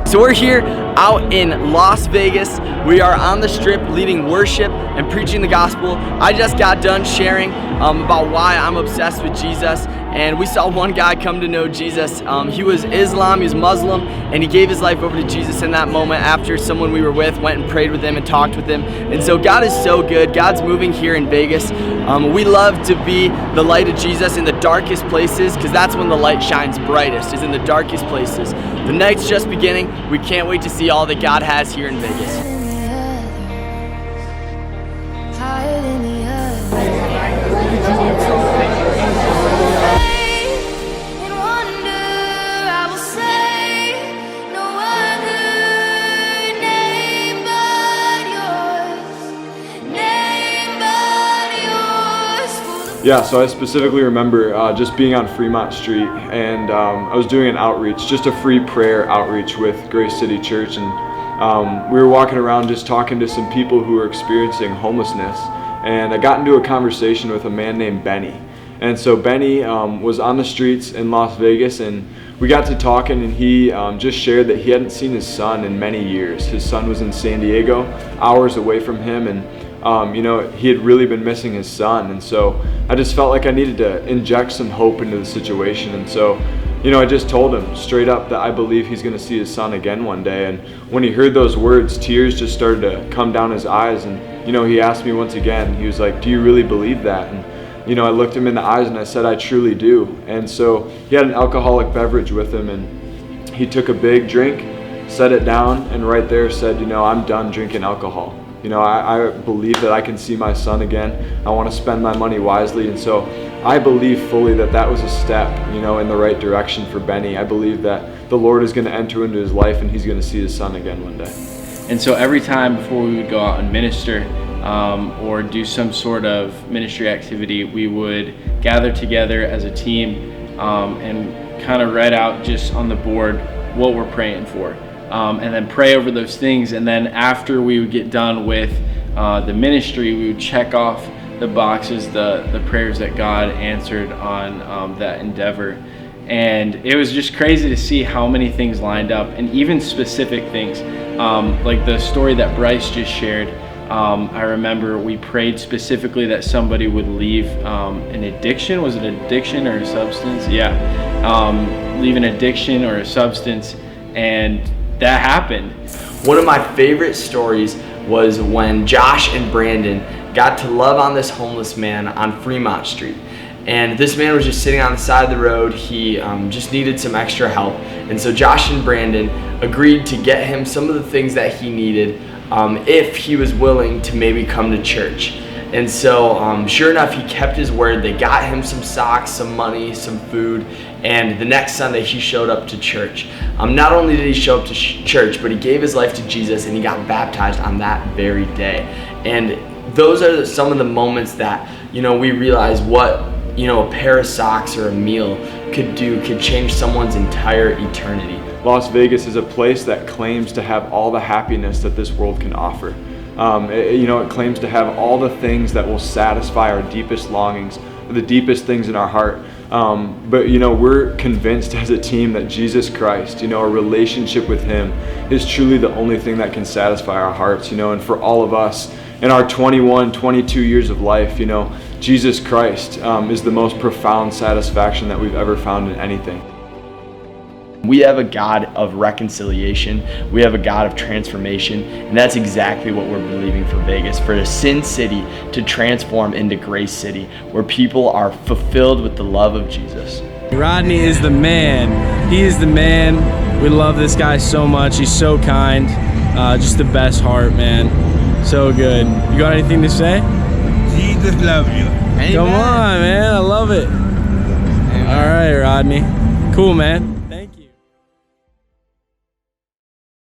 So we're here out in Las Vegas. We are on the Strip leading worship and preaching the gospel. I just got done sharing about why I'm obsessed with Jesus, and we saw one guy come to know Jesus. He was Islam, he was Muslim, and he gave his life over to Jesus in that moment after someone we were with went and prayed with him and talked with him. And so God is so good. God's moving here in Vegas. We love to be the light of Jesus in the darkest places, because that's when the light shines brightest, is in the darkest places. The night's just beginning. We can't wait to see all that God has here in Vegas. Yeah, so I specifically remember just being on Fremont Street, and I was doing an outreach, just a free prayer outreach with Grace City Church, and we were walking around just talking to some people who were experiencing homelessness, and I got into a conversation with a man named Benny. And so Benny was on the streets in Las Vegas, and we got to talking, and he just shared that he hadn't seen his son in many years. His son was in San Diego, hours away from him, and he had really been missing his son. And so I just felt like I needed to inject some hope into the situation. And so, I just told him straight up that I believe he's going to see his son again one day. And when he heard those words, tears just started to come down his eyes. And, he asked me once again, he was like, "Do you really believe that?" And, I looked him in the eyes and I said, "I truly do." And so he had an alcoholic beverage with him, and he took a big drink, set it down, and right there said, "I'm done drinking alcohol. I believe that I can see my son again. I want to spend my money wisely." And so I believe fully that that was a step, in the right direction for Benny. I believe that the Lord is going to enter into his life and he's going to see his son again one day. And so every time before we would go out and minister or do some sort of ministry activity, we would gather together as a team and kind of write out just on the board what we're praying for. And then pray over those things, and then after we would get done with the ministry, we would check off the boxes, the prayers that God answered on that endeavor. And it was just crazy to see how many things lined up, and even specific things, like the story that Bryce just shared. I remember we prayed specifically that somebody would leave an addiction. Was it an addiction or a substance? Yeah, leave an addiction or a substance, and that happened. One of my favorite stories was when Josh and Brandon got to love on this homeless man on Fremont Street. And this man was just sitting on the side of the road. He just needed some extra help. And so Josh and Brandon agreed to get him some of the things that he needed if he was willing to maybe come to church. And so sure enough, he kept his word. They got him some socks, some money, some food, and the next Sunday he showed up to church. Not only did he show up to church, but he gave his life to Jesus and he got baptized on that very day. And those are some of the moments that, we realize what, a pair of socks or a meal could change someone's entire eternity. Las Vegas is a place that claims to have all the happiness that this world can offer. It claims to have all the things that will satisfy our deepest longings, the deepest things in our heart. But we're convinced as a team that Jesus Christ, a relationship with him is truly the only thing that can satisfy our hearts, and for all of us in our 21, 22 years of life, Jesus Christ is the most profound satisfaction that we've ever found in anything. We have a God of reconciliation. We have a God of transformation, and that's exactly what we're believing for Vegas, for the Sin City to transform into Grace City, where people are fulfilled with the love of Jesus. Rodney is the man. He is the man. We love this guy so much. He's so kind. Just the best heart, man. So good. You got anything to say? Jesus loves you. Come on, man. I love it. Amen. All right, Rodney. Cool, man.